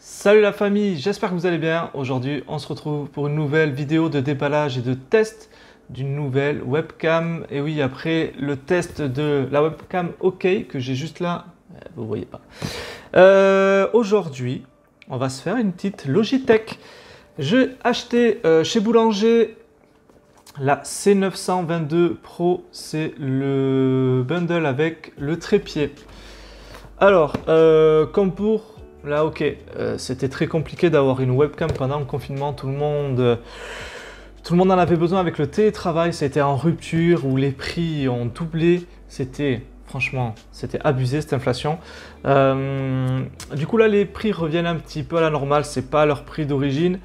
Salut la famille, j'espère que vous allez bien. Aujourd'hui, on se retrouve pour une nouvelle vidéo de déballage et de test d'une nouvelle webcam. Et oui, après le test de la webcam OK que j'ai juste là, vous voyez pas. Aujourd'hui, on va se faire une petite Logitech. J'ai acheté chez Boulanger la C922 Pro, c'est le bundle avec le trépied. Alors, comme pour là, OK, c'était très compliqué d'avoir une webcam pendant le confinement. Tout le monde en avait besoin avec le télétravail. C'était en rupture où les prix ont doublé. Franchement, c'était abusé cette inflation. Du coup, là, les prix reviennent un petit peu à la normale. C'est pas leur prix d'origine.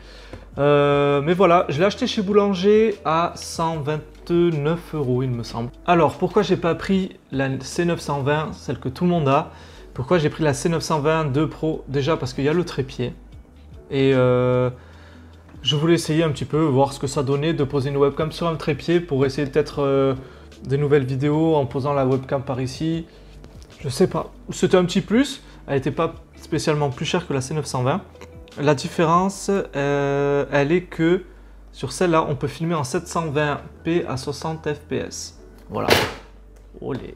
Mais voilà, je l'ai acheté chez Boulanger à 129 €, il me semble. Alors, pourquoi j'ai pas pris la C920, celle que tout le monde a? Pourquoi j'ai pris la C922 Pro? Déjà parce qu'il y a le trépied. Et je voulais essayer un petit peu, voir ce que ça donnait de poser une webcam sur un trépied pour essayer peut-être des nouvelles vidéos en posant la webcam par ici. Je sais pas. C'était un petit plus. Elle n'était pas spécialement plus chère que la C920. La différence, elle est que sur celle-là, on peut filmer en 720p à 60 fps. Voilà. Olé.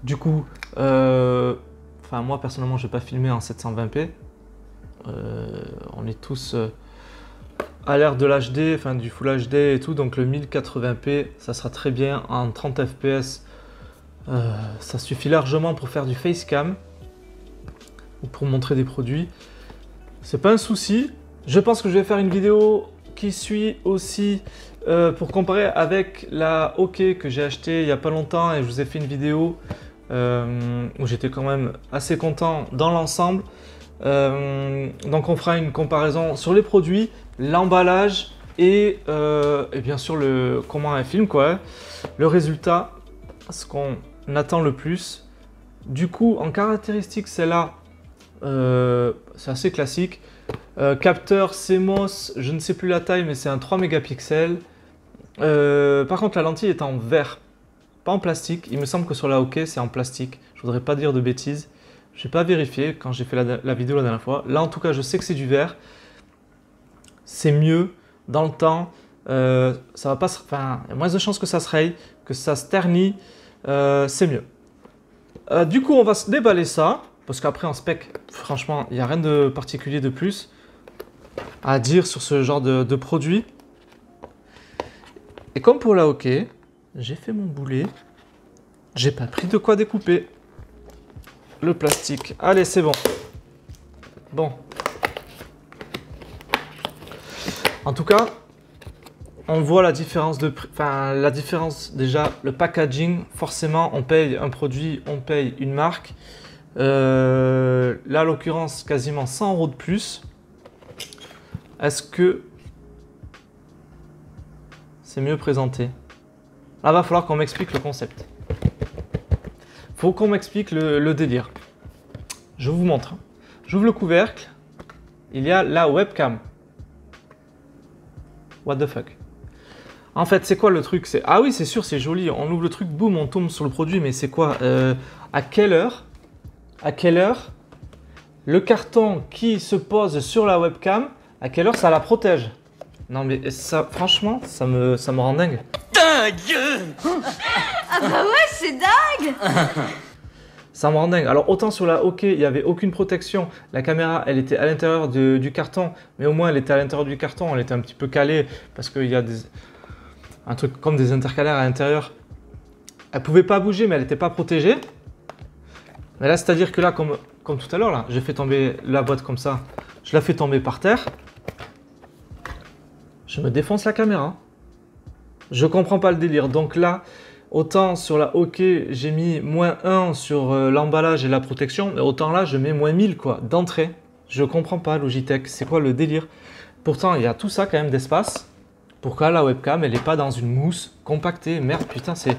Du coup, moi personnellement, je ne vais pas filmer en 720p. On est tous à l'ère de l'HD, enfin du Full HD et tout, donc le 1080p, ça sera très bien en 30 fps. Ça suffit largement pour faire du facecam ou pour montrer des produits. C'est pas un souci. Je pense que je vais faire une vidéo qui suit aussi pour comparer avec la OK que j'ai achetée il n'y a pas longtemps et je vous ai fait une vidéo où j'étais quand même assez content dans l'ensemble. Donc on fera une comparaison sur les produits, l'emballage et bien sûr comment elle filme quoi. Le résultat, ce qu'on attend le plus. Du coup, en caractéristique, celle-là, c'est assez classique. Capteur CMOS, je ne sais plus la taille, mais c'est un 3 mégapixels. Par contre, la lentille est en verre, pas en plastique. Il me semble que sur la OK, c'est en plastique. Je voudrais pas dire de bêtises. Je n'ai pas vérifié quand j'ai fait la vidéo la dernière fois. Là, en tout cas, je sais que c'est du verre. C'est mieux dans le temps. Ça va pas il y a moins de chances que ça se raye, que ça se ternit. C'est mieux. Du coup, on va se déballer ça. Parce qu'après, en spec, franchement, il n'y a rien de particulier de plus à dire sur ce genre de produit. Et comme pour la OK, j'ai fait mon boulet. J'ai pas pris de quoi découper le plastique. Allez, c'est bon. Bon. En tout cas, on voit la différence de prix. Enfin, la différence déjà, le packaging. Forcément, on paye un produit, on paye une marque. Là, en l'occurrence, quasiment 100 € de plus. Est-ce que c'est mieux présenté? Là, va falloir qu'on m'explique le concept. Faut qu'on m'explique le délire. Je vous montre. J'ouvre le couvercle. Il y a la webcam. What the fuck? En fait, c'est quoi le truc? Ah oui, c'est sûr, c'est joli. On ouvre le truc, boum, on tombe sur le produit. Mais c'est quoi? À quelle heure le carton qui se pose sur la webcam, à quelle heure ça la protège? Non mais ça, franchement, ça me rend dingue. Dingue! Ah bah ouais, c'est dingue! Ça me rend dingue. Alors autant sur la OK, il n'y avait aucune protection. La caméra, elle était à l'intérieur du carton, mais au moins elle était à l'intérieur du carton. Elle était un petit peu calée parce qu'il y a un truc comme des intercalaires à l'intérieur. Elle ne pouvait pas bouger, mais elle n'était pas protégée. Mais là, c'est-à-dire que là, comme tout à l'heure, là, j'ai fait tomber la boîte comme ça. Je la fais tomber par terre. Je me défonce la caméra. Je comprends pas le délire. Donc là, autant sur la OK, j'ai mis -1 sur l'emballage et la protection. Mais autant là, je mets -1000 quoi, d'entrée. Je comprends pas, Logitech. C'est quoi le délire? Pourtant, il y a tout ça quand même d'espace. Pourquoi la webcam, elle n'est pas dans une mousse compactée? Merde, putain, c'est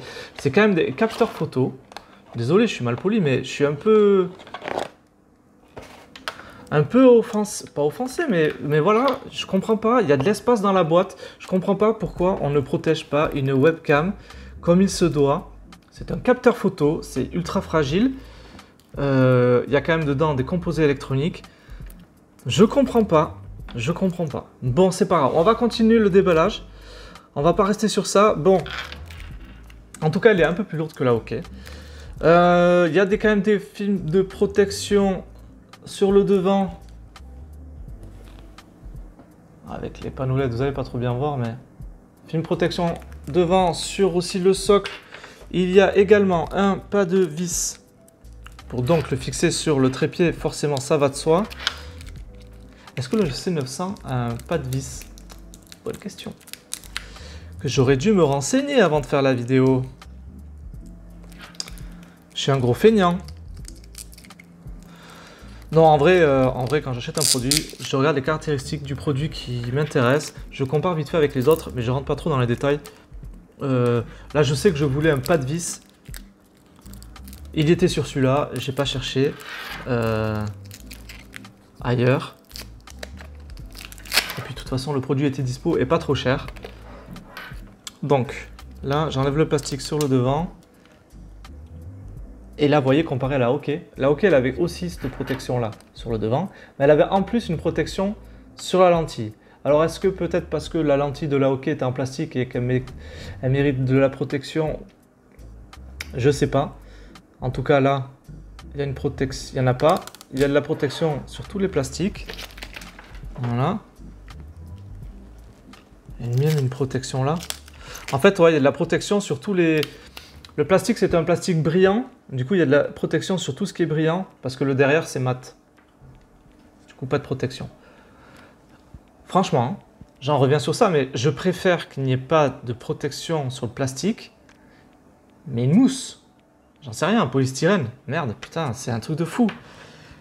quand même des capteurs photo. Désolé, je suis mal poli, mais je suis un peu offensé, pas offensé, mais voilà, je comprends pas. Il y a de l'espace dans la boîte. Je comprends pas pourquoi on ne protège pas une webcam comme il se doit. C'est un capteur photo, c'est ultra fragile. Il y a quand même dedans des composés électroniques. Je comprends pas. Je comprends pas. Bon, c'est pas grave. On va continuer le déballage. On va pas rester sur ça. Bon. En tout cas, elle est un peu plus lourde que la OK. Il y a quand même des films de protection sur le devant. Avec les panneaux LED, vous n'allez pas trop bien voir, mais... Film protection devant, sur aussi le socle. Il y a également un pas de vis. Pour donc le fixer sur le trépied, forcément ça va de soi. Est-ce que le C900 a un pas de vis? Bonne question. Que j'aurais dû me renseigner avant de faire la vidéo. Je suis un gros feignant. Non, en vrai, quand j'achète un produit, je regarde les caractéristiques du produit qui m'intéresse. Je compare vite fait avec les autres, mais je rentre pas trop dans les détails. Là, je sais que je voulais un pas de vis. Il était sur celui-là, j'ai pas cherché ailleurs. Et puis, de toute façon, le produit était dispo et pas trop cher. Donc, là, j'enlève le plastique sur le devant. Et là, vous voyez, comparé à la OK, elle avait aussi cette protection-là sur le devant, mais elle avait en plus une protection sur la lentille. Alors, est-ce que peut-être parce que la lentille de la OK est en plastique et qu'elle mérite de la protection? Je sais pas. En tout cas, là, il y a une protection, il n'y en a pas. Il y a de la protection sur tous les plastiques. Voilà. Il y a même une protection là. En fait, ouais, il y a de la protection sur tous les... Le plastique, c'est un plastique brillant. Du coup, il y a de la protection sur tout ce qui est brillant parce que le derrière, c'est mat. Du coup, pas de protection. Franchement, hein, j'en reviens sur ça, mais je préfère qu'il n'y ait pas de protection sur le plastique. Mais une mousse, j'en sais rien, un polystyrène. Merde, putain, c'est un truc de fou.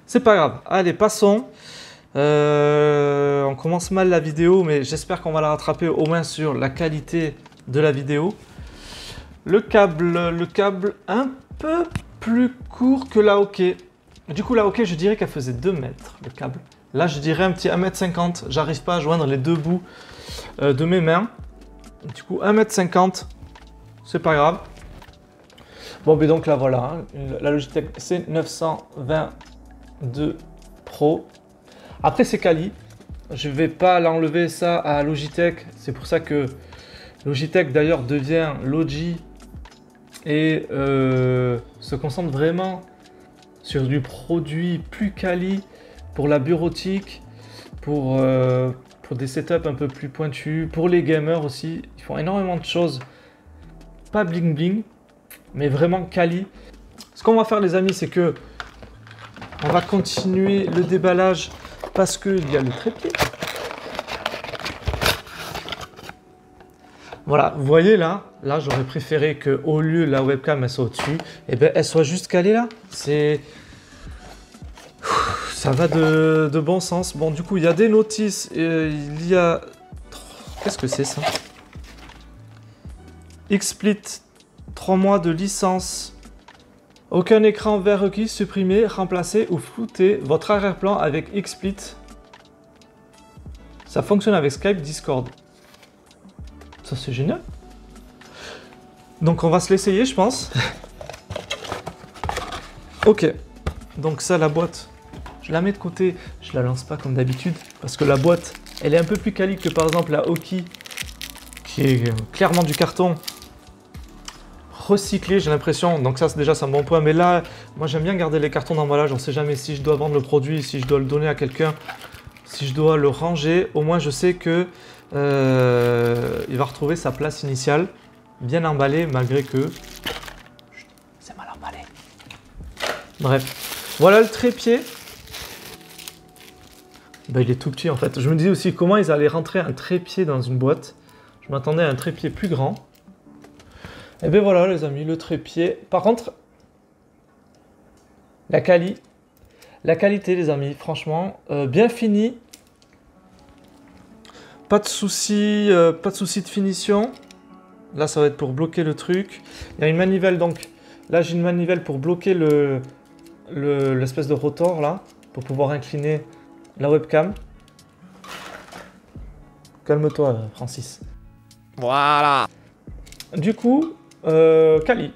C'est pas grave. Allez, passons. On commence mal la vidéo, mais j'espère qu'on va la rattraper au moins sur la qualité de la vidéo. Le câble un peu plus court que la OK. Du coup, la OK, je dirais qu'elle faisait 2 mètres, le câble. Là, je dirais un petit 1,50 m. J'arrive pas à joindre les deux bouts de mes mains. Du coup, 1,50 m, c'est pas grave. Bon, mais donc là, voilà, hein, la Logitech C922 Pro. Après, c'est quali. Je vais pas l'enlever ça à Logitech. C'est pour ça que Logitech, d'ailleurs, devient Logi et se concentre vraiment sur du produit plus quali pour la bureautique, pour des setups un peu plus pointus, pour les gamers aussi. Ils font énormément de choses, pas bling bling, mais vraiment quali. Ce qu'on va faire, les amis, c'est que on va continuer le déballage parce qu'il y a le trépied. Voilà, vous voyez là j'aurais préféré que au lieu la webcam elle soit au-dessus, et ben elle soit juste calée là. Ça va de bon sens. Bon, du coup, il y a des notices. Il y a... Qu'est-ce que c'est ça? XSplit, 3 mois de licence. Aucun écran vert requis, supprimez, remplacez ou floutez votre arrière-plan avec XSplit. Ça fonctionne avec Skype, Discord. Ça, c'est génial. Donc, on va se l'essayer, je pense. Ok. Donc ça, la boîte, je la mets de côté. Je la lance pas comme d'habitude. Parce que la boîte, elle est un peu plus quali que par exemple la Oki, qui est clairement du carton recyclé, j'ai l'impression. Donc ça, déjà, c'est un bon point. Mais là, moi, j'aime bien garder les cartons d'emballage. On ne sait jamais si je dois vendre le produit, si je dois le donner à quelqu'un, si je dois le ranger. Au moins, je sais que il va retrouver sa place initiale, bien emballé, malgré que c'est mal emballé. Bref, voilà le trépied. Ben, il est tout petit en fait. Je me disais aussi comment ils allaient rentrer un trépied dans une boîte. Je m'attendais à un trépied plus grand. Et ben voilà les amis, le trépied. Par contre, la qualité les amis, franchement, bien fini. Pas de souci de finition. Là, ça va être pour bloquer le truc. Il y a une manivelle, donc là, j'ai une manivelle pour bloquer l'espèce de rotor là, pour pouvoir incliner la webcam. Calme-toi, Francis. Voilà. Du coup, quali.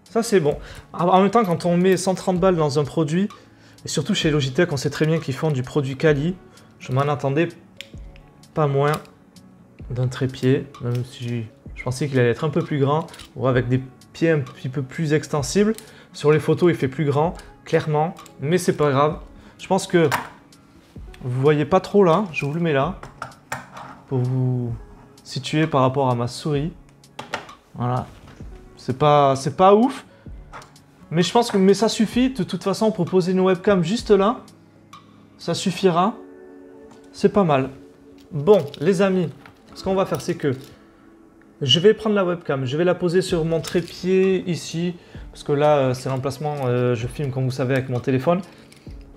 Ça, c'est bon. En même temps, quand on met 130 balles dans un produit, Et surtout chez Logitech, on sait très bien qu'ils font du produit quali. Je m'en attendais pas moins d'un trépied, même si je pensais qu'il allait être un peu plus grand, ou avec des pieds un petit peu plus extensibles. Sur les photos, il fait plus grand, clairement, mais c'est pas grave. Je pense que vous voyez pas trop là, je vous le mets là, pour vous situer par rapport à ma souris. Voilà, c'est pas ouf, mais je pense que ça suffit. De toute façon, pour poser une webcam juste là, ça suffira. C'est pas mal. Bon, les amis, ce qu'on va faire, c'est que je vais prendre la webcam, je vais la poser sur mon trépied ici, parce que là, c'est l'emplacement, je filme comme vous savez avec mon téléphone.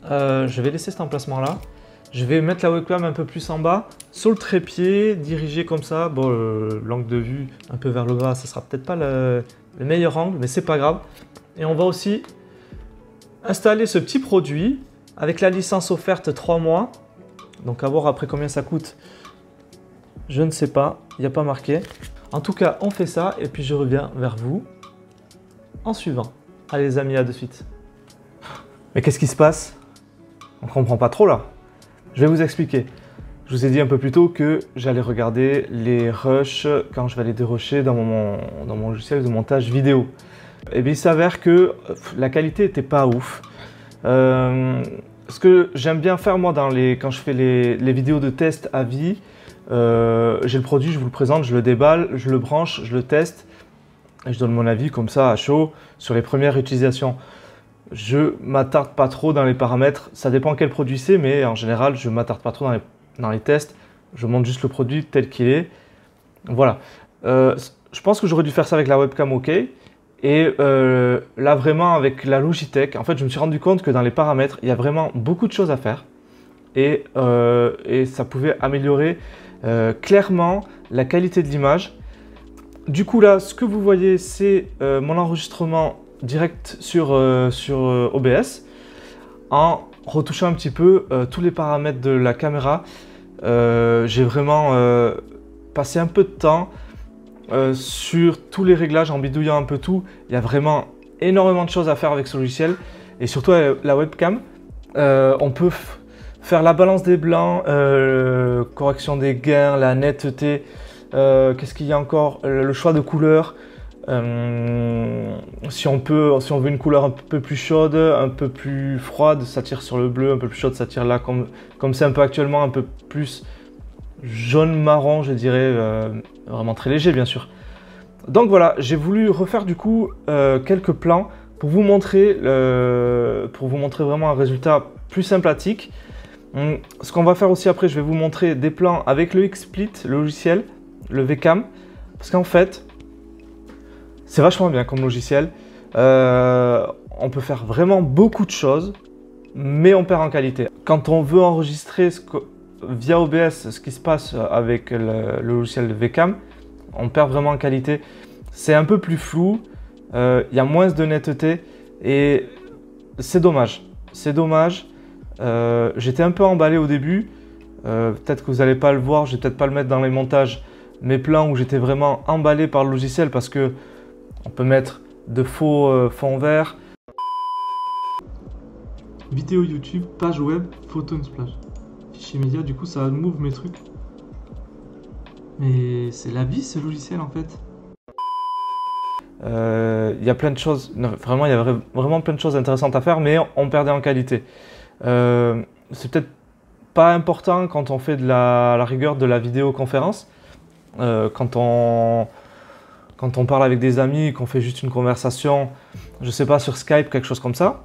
Je vais laisser cet emplacement là. Je vais mettre la webcam un peu plus en bas, sur le trépied, dirigé comme ça. Bon, l'angle de vue un peu vers le bas, ça sera peut-être pas le meilleur angle, mais c'est pas grave. Et on va aussi installer ce petit produit avec la licence offerte 3 mois. Donc à voir après combien ça coûte, je ne sais pas, il n'y a pas marqué. En tout cas, on fait ça et puis je reviens vers vous en suivant. Allez les amis, à de suite. Mais qu'est-ce qui se passe? On ne comprend pas trop là. Je vais vous expliquer. Je vous ai dit un peu plus tôt que j'allais regarder les rushs quand je vais aller dérusher dans mon logiciel de montage vidéo. Et bien il s'avère que la qualité n'était pas ouf. Ce que j'aime bien faire moi quand je fais les vidéos de test à vie, j'ai le produit, je vous le présente, je le déballe, je le branche, je le teste et je donne mon avis comme ça à chaud sur les premières utilisations. Je m'attarde pas trop dans les paramètres, ça dépend quel produit c'est, mais en général je m'attarde pas trop dans les tests, je montre juste le produit tel qu'il est. Voilà, je pense que j'aurais dû faire ça avec la webcam OK. Et là vraiment avec la Logitech, en fait je me suis rendu compte que dans les paramètres, il y a vraiment beaucoup de choses à faire. Et ça pouvait améliorer clairement la qualité de l'image. Du coup là, ce que vous voyez, c'est mon enregistrement direct sur OBS. En retouchant un petit peu tous les paramètres de la caméra, j'ai vraiment passé un peu de temps sur tous les réglages en bidouillant un peu tout. Il y a vraiment énormément de choses à faire avec ce logiciel. Et surtout la webcam, on peut faire la balance des blancs, correction des gains, la netteté, qu'est-ce qu'il y a encore, le choix de couleurs. Si on veut une couleur un peu plus chaude, un peu plus froide, ça tire sur le bleu, un peu plus chaude, ça tire là, comme c'est un peu actuellement, un peu plus jaune-marron, je dirais, vraiment très léger bien sûr. Donc voilà, j'ai voulu refaire du coup quelques plans pour vous montrer vraiment un résultat plus sympathique. Ce qu'on va faire aussi après, je vais vous montrer des plans avec le XSplit, le logiciel, le VCam, parce qu'en fait, c'est vachement bien comme logiciel. On peut faire vraiment beaucoup de choses, mais on perd en qualité. Quand on veut enregistrer via OBS ce qui se passe avec le logiciel de VCam, on perd vraiment en qualité. C'est un peu plus flou, il y a moins de netteté et c'est dommage. C'est dommage. J'étais un peu emballé au début. Peut-être que vous n'allez pas le voir, je vais peut-être pas le mettre dans les montages, mes plans où j'étais vraiment emballé par le logiciel parce que on peut mettre de faux fonds verts. Vidéo YouTube, page web, photo Unsplash. Fichier média, du coup ça move mes trucs. Mais c'est la vie ce logiciel en fait. Il y a plein de choses, vraiment il y a vraiment plein de choses intéressantes à faire, mais on perdait en qualité. C'est peut-être pas important quand on fait de la rigueur de la vidéoconférence. Quand on parle avec des amis, qu'on fait juste une conversation, je sais pas, sur Skype, quelque chose comme ça.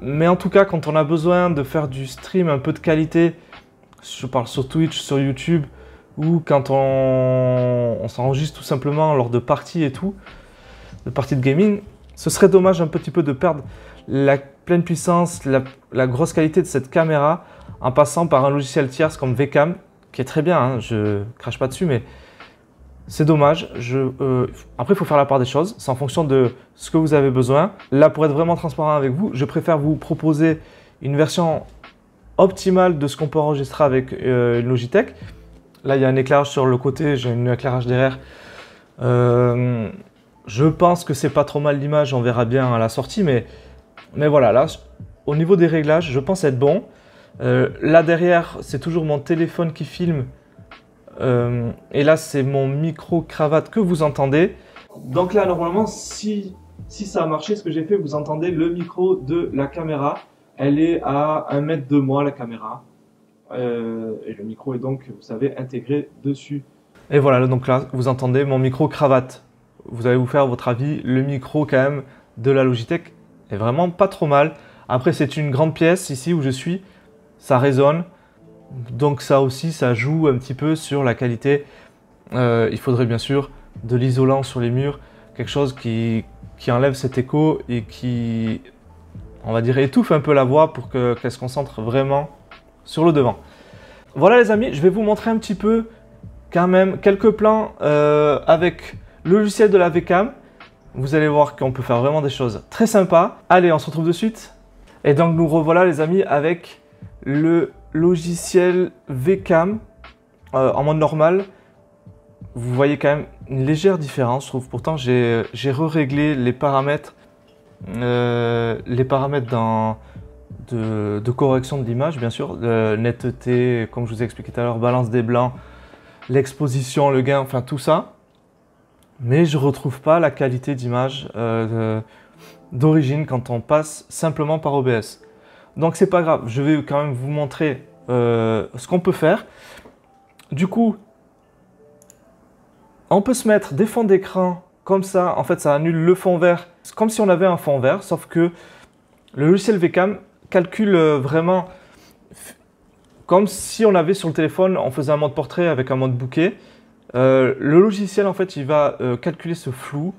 Mais en tout cas, quand on a besoin de faire du stream un peu de qualité, je parle sur Twitch, sur YouTube, ou quand on s'enregistre tout simplement lors de parties et tout, de parties de gaming, ce serait dommage un petit peu de perdre la pleine puissance, la grosse qualité de cette caméra en passant par un logiciel tierce comme VCam, qui est très bien, hein, je crache pas dessus, mais c'est dommage. Après, il faut faire la part des choses. C'est en fonction de ce que vous avez besoin. Là, pour être vraiment transparent avec vous, je préfère vous proposer une version optimale de ce qu'on peut enregistrer avec une Logitech. Là, il y a un éclairage sur le côté, j'ai un éclairage derrière. Je pense que c'est pas trop mal l'image, on verra bien à la sortie. Mais voilà, là, au niveau des réglages, je pense être bon. Là derrière, c'est toujours mon téléphone qui filme. Et là, c'est mon micro-cravate que vous entendez. Donc là, normalement, si ça a marché, ce que j'ai fait, vous entendez le micro de la caméra. Elle est à 1 mètre de moi, la caméra. Et le micro est donc, vous savez, intégré dessus. Et voilà, donc là, vous entendez mon micro-cravate. Vous allez vous faire votre avis. Le micro, quand même, de la Logitech est vraiment pas trop mal. Après, c'est une grande pièce ici où je suis. Ça résonne. Donc ça aussi, ça joue un petit peu sur la qualité. Il faudrait bien sûr de l'isolant sur les murs. Quelque chose qui enlève cet écho et qui, on va dire, étouffe un peu la voix pour qu'elle se concentre vraiment sur le devant. Voilà les amis, je vais vous montrer un petit peu quand même quelques plans avec le logiciel de la webcam. Vous allez voir qu'on peut faire vraiment des choses très sympas. Allez, on se retrouve de suite. Et donc nous revoilà les amis avec le logiciel webcam en mode normal. Vous voyez quand même une légère différence, je trouve. Pourtant, j'ai re-réglé les paramètres de correction de l'image, bien sûr. Netteté, comme je vous ai expliqué tout à l'heure, balance des blancs, l'exposition, le gain, enfin tout ça. Mais je ne retrouve pas la qualité d'image d'origine quand on passe simplement par OBS. Donc c'est pas grave, je vais quand même vous montrer ce qu'on peut faire. Du coup, on peut se mettre des fonds d'écran comme ça. En fait, ça annule le fond vert. C'est comme si on avait un fond vert, sauf que le logiciel webcam calcule vraiment comme si on avait sur le téléphone, on faisait un mode portrait avec un mode bokeh. Le logiciel, en fait, il va calculer ce flou,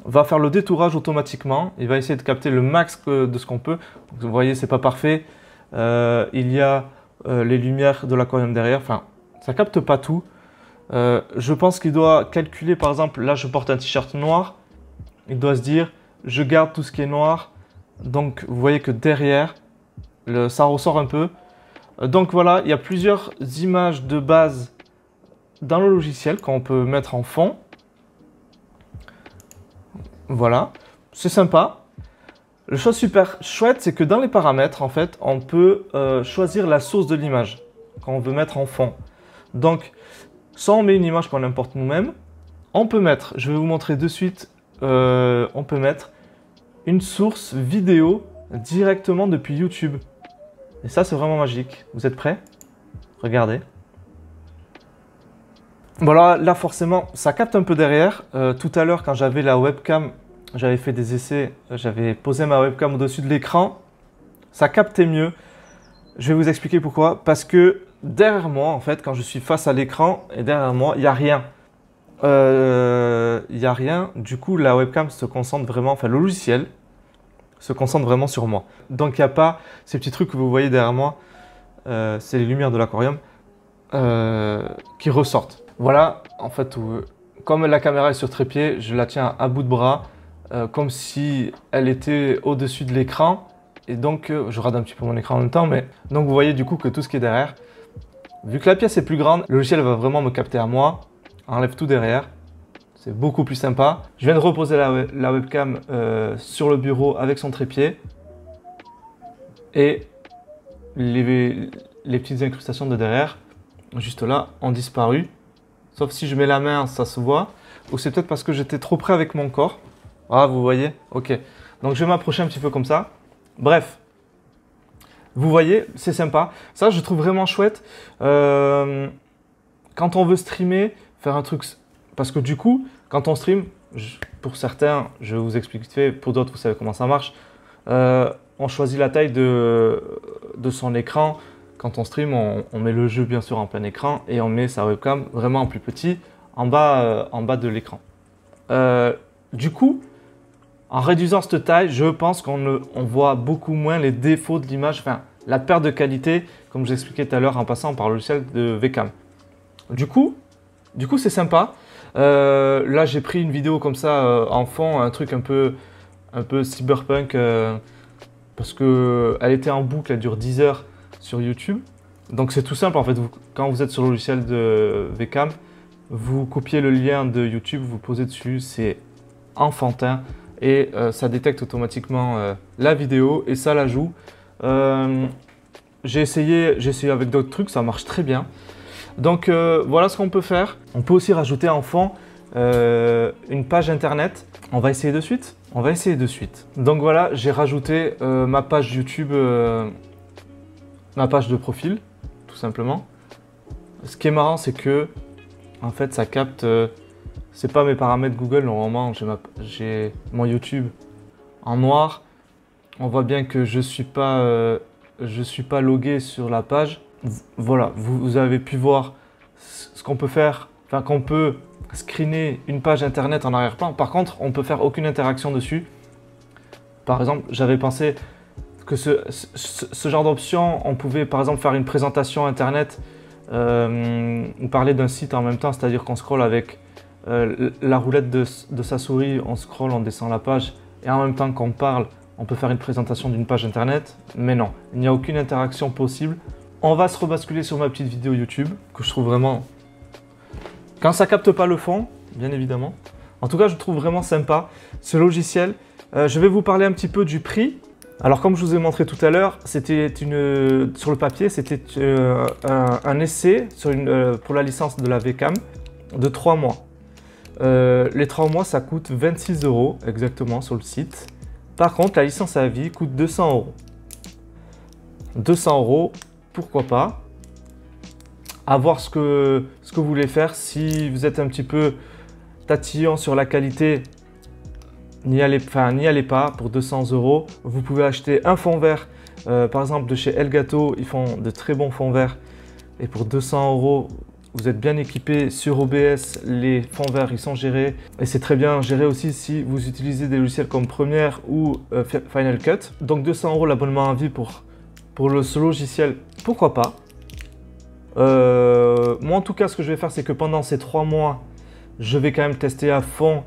va faire le détourage automatiquement. Il va essayer de capter le max de ce qu'on peut. Donc, vous voyez, c'est pas parfait. Il y a les lumières de l'aquarium derrière. Enfin, ça capte pas tout. Je pense qu'il doit calculer, par exemple, là je porte un t-shirt noir, il doit se dire, je garde tout ce qui est noir, donc vous voyez que derrière, ça ressort un peu. Donc voilà, il y a plusieurs images de base dans le logiciel qu'on peut mettre en fond. Voilà, c'est sympa. La chose super chouette, c'est que dans les paramètres, en fait, on peut choisir la source de l'image qu'on veut mettre en fond. Donc, soit on met une image qu'on importe nous-mêmes, on peut mettre, je vais vous montrer de suite, on peut mettre une source vidéo directement depuis YouTube. Et ça, c'est vraiment magique. Vous êtes prêts? Regardez. Voilà, là forcément, ça capte un peu derrière. Tout à l'heure, quand j'avais la webcam, j'avais fait des essais, j'avais posé ma webcam au-dessus de l'écran. Ça captait mieux. Je vais vous expliquer pourquoi. Parce que derrière moi, en fait, quand je suis face à l'écran, et derrière moi, il n'y a rien. Il n'y a rien. Du coup, la webcam se concentre vraiment, enfin le logiciel se concentre vraiment sur moi. Donc, il n'y a pas ces petits trucs que vous voyez derrière moi. C'est les lumières de l'aquarium qui ressortent. Voilà, en fait, comme la caméra est sur trépied, je la tiens à bout de bras, comme si elle était au-dessus de l'écran. Et donc, je rate un petit peu mon écran en même temps, mais donc vous voyez du coup que tout ce qui est derrière, vu que la pièce est plus grande, le logiciel va vraiment me capter à moi, enlève tout derrière. C'est beaucoup plus sympa. Je viens de reposer la webcam sur le bureau avec son trépied. Et les petites incrustations de derrière, juste là, ont disparu. Sauf si je mets la main, ça se voit. Ou c'est peut-être parce que j'étais trop près avec mon corps. Ah, vous voyez? Ok. Donc je vais m'approcher un petit peu comme ça. Bref. Vous voyez, c'est sympa. Ça, je trouve vraiment chouette. Quand on veut streamer, faire un truc... Parce que du coup, quand on stream, pour certains, je vous explique vite fait, pour d'autres, vous savez comment ça marche. On choisit la taille de son écran. Quand on stream, on met le jeu bien sûr en plein écran et on met sa webcam vraiment en plus petit en bas de l'écran. Du coup, en réduisant cette taille, je pense qu'on voit beaucoup moins les défauts de l'image, enfin la perte de qualité, comme je l'expliquais tout à l'heure en passant par le logiciel de webcam. Du coup c'est sympa. Là, j'ai pris une vidéo comme ça en fond, un truc un peu cyberpunk, parce qu'elle était en boucle, elle dure 10 heures sur YouTube. Donc c'est tout simple en fait, quand vous êtes sur le logiciel de webcam, vous copiez le lien de YouTube, vous posez dessus, c'est enfantin et ça détecte automatiquement la vidéo et ça la joue. J'ai essayé avec d'autres trucs, ça marche très bien. Donc voilà ce qu'on peut faire. On peut aussi rajouter en fond une page internet. On va essayer de suite. On va essayer de suite. Donc voilà, j'ai rajouté ma page YouTube, ma page de profil, tout simplement. Ce qui est marrant, c'est que en fait, ça capte. C'est pas mes paramètres Google. Normalement, j'ai mon YouTube en noir. On voit bien que je suis pas logué sur la page. Voilà, vous avez pu voir ce qu'on peut faire. Enfin, qu'on peut screener une page internet en arrière-plan. Par contre, on peut faire aucune interaction dessus. Par exemple, j'avais pensé que ce genre d'option, on pouvait par exemple faire une présentation internet ou parler d'un site en même temps, c'est-à-dire qu'on scrolle avec la roulette de sa souris, on scrolle, on descend la page et en même temps qu'on parle, on peut faire une présentation d'une page internet. Mais non, il n'y a aucune interaction possible. On va se rebasculer sur ma petite vidéo YouTube que je trouve vraiment... Quand ça capte pas le fond, bien évidemment. En tout cas, je trouve vraiment sympa ce logiciel. Je vais vous parler un petit peu du prix. Alors, comme je vous ai montré tout à l'heure, c'était sur le papier, c'était un essai pour la licence de la Webcam de 3 mois. Les 3 mois, ça coûte 26 € exactement sur le site. Par contre, la licence à vie coûte 200 €. 200 €, pourquoi pas? À voir ce que vous voulez faire. Si vous êtes un petit peu tatillon sur la qualité, n'y allez pas pour 200 €. Vous pouvez acheter un fond vert, par exemple de chez Elgato, ils font de très bons fonds verts. Et pour 200 €, vous êtes bien équipé sur OBS, les fonds verts ils sont gérés. Et c'est très bien géré aussi si vous utilisez des logiciels comme Premiere ou Final Cut. Donc 200 € l'abonnement à vie pour ce logiciel, pourquoi pas? Moi en tout cas ce que je vais faire c'est que pendant ces 3 mois je vais quand même tester à fond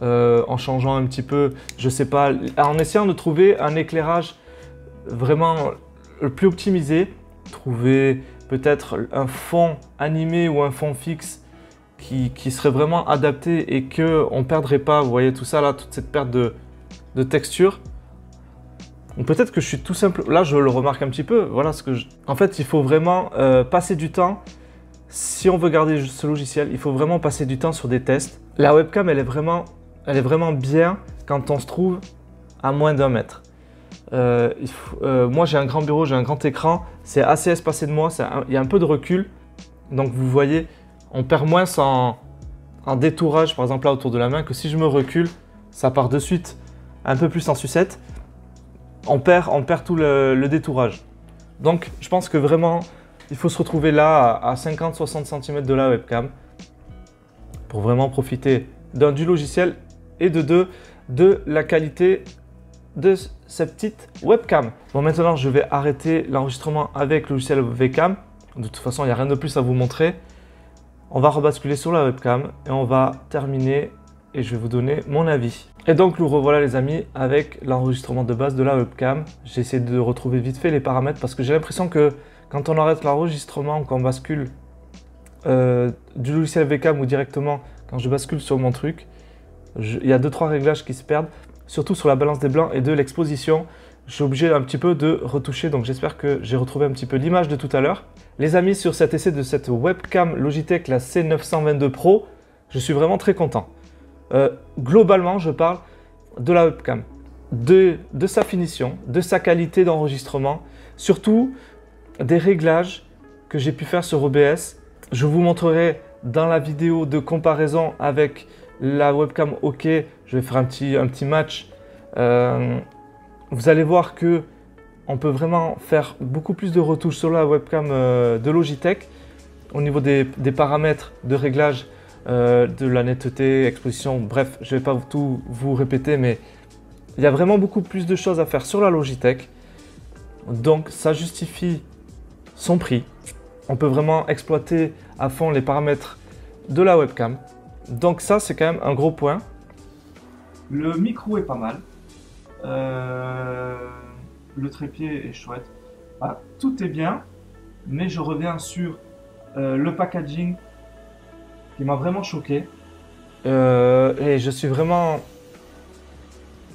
en changeant un petit peu, je sais pas, en essayant de trouver un éclairage vraiment le plus optimisé, trouver peut-être un fond animé ou un fond fixe qui serait vraiment adapté et qu'on ne perdrait pas, vous voyez tout ça là, toute cette perte de texture. Peut-être que je suis tout simple, là je le remarque un petit peu, voilà ce que en fait il faut vraiment passer du temps, si on veut garder ce logiciel, il faut vraiment passer du temps sur des tests. La webcam elle est vraiment bien quand on se trouve à moins d'1 mètre. Moi j'ai un grand bureau, j'ai un grand écran, c'est assez espacé de moi, il y a un peu de recul, donc vous voyez, on perd moins en détourage par exemple là autour de la main que si je me recule, ça part de suite un peu plus en sucette. On perd tout le détourage. Donc, je pense que vraiment, il faut se retrouver là à 50-60 cm de la webcam pour vraiment profiter du logiciel et de la qualité de cette petite webcam. Bon, maintenant, je vais arrêter l'enregistrement avec le logiciel webcam. De toute façon, il n'y a rien de plus à vous montrer. On va rebasculer sur la webcam et on va terminer et je vais vous donner mon avis. Et donc nous revoilà les amis avec l'enregistrement de base de la webcam. J'ai essayé de retrouver vite fait les paramètres parce que j'ai l'impression que quand on arrête l'enregistrement, qu'on bascule du logiciel webcam ou directement quand je bascule sur mon truc, il y a 2-3 réglages qui se perdent, surtout sur la balance des blancs et de l'exposition. Je suis obligé un petit peu de retoucher, donc j'espère que j'ai retrouvé un petit peu l'image de tout à l'heure. Les amis, sur cet essai de cette webcam Logitech, la C922 Pro, je suis vraiment très content. Globalement, je parle de la webcam, de sa finition, de sa qualité d'enregistrement, surtout des réglages que j'ai pu faire sur OBS. Je vous montrerai dans la vidéo de comparaison avec la webcam OK. Je vais faire un petit match. Vous allez voir que on peut vraiment faire beaucoup plus de retouches sur la webcam de Logitech au niveau des paramètres de réglage. De la netteté, exposition, bref, je ne vais pas tout vous répéter, mais il y a vraiment beaucoup plus de choses à faire sur la Logitech. Donc ça justifie son prix. On peut vraiment exploiter à fond les paramètres de la webcam. Donc ça, c'est quand même un gros point. Le micro est pas mal. Le trépied est chouette. Voilà, tout est bien, mais je reviens sur le packaging qui m'a vraiment choqué. Et je suis vraiment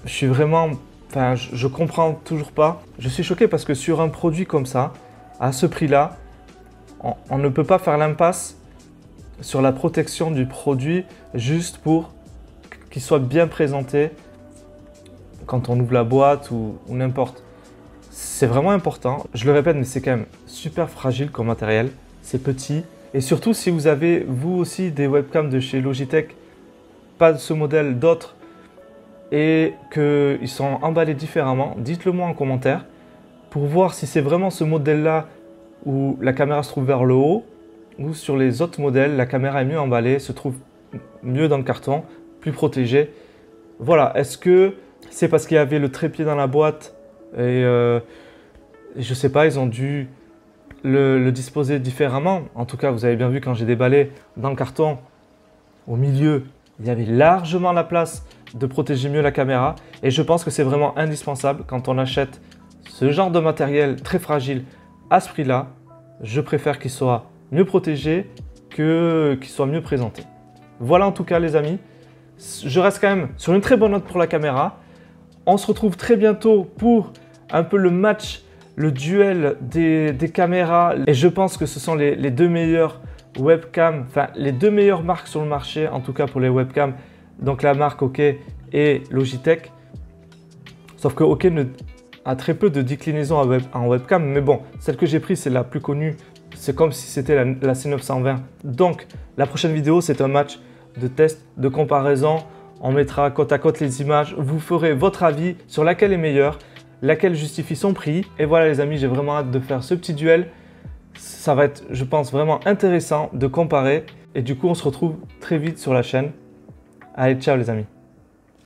je suis vraiment, enfin, je comprends toujours pas. Je suis choqué parce que sur un produit comme ça, à ce prix-là, on ne peut pas faire l'impasse sur la protection du produit juste pour qu'il soit bien présenté quand on ouvre la boîte ou n'importe. C'est vraiment important. Je le répète, mais c'est quand même super fragile comme matériel. C'est petit. Et surtout, si vous avez, vous aussi, des webcams de chez Logitech, pas de ce modèle, d'autres, et qu'ils sont emballés différemment, dites-le moi en commentaire pour voir si c'est vraiment ce modèle-là où la caméra se trouve vers le haut ou sur les autres modèles, la caméra est mieux emballée, se trouve mieux dans le carton, plus protégée. Voilà, est-ce que c'est parce qu'il y avait le trépied dans la boîte et je sais pas, ils ont dû le disposer différemment. En tout cas, vous avez bien vu quand j'ai déballé dans le carton, au milieu, il y avait largement la place de protéger mieux la caméra. Et je pense que c'est vraiment indispensable quand on achète ce genre de matériel très fragile à ce prix-là. Je préfère qu'il soit mieux protégé qu'il soit mieux présenté. Voilà en tout cas les amis. Je reste quand même sur une très bonne note pour la caméra. On se retrouve très bientôt pour un peu le match, le duel des caméras. Et je pense que ce sont les deux meilleures webcams, enfin les deux meilleures marques sur le marché, en tout cas pour les webcams. Donc la marque OK et Logitech. Sauf que OK a très peu de déclinaisons en webcam. Mais bon, celle que j'ai prise, c'est la plus connue. C'est comme si c'était la C920. Donc la prochaine vidéo, c'est un match de test, de comparaison. On mettra côte à côte les images. Vous ferez votre avis sur laquelle est meilleure, laquelle justifie son prix. Et voilà les amis, j'ai vraiment hâte de faire ce petit duel. Ça va être, je pense, vraiment intéressant de comparer. Et du coup, on se retrouve très vite sur la chaîne. Allez, ciao les amis.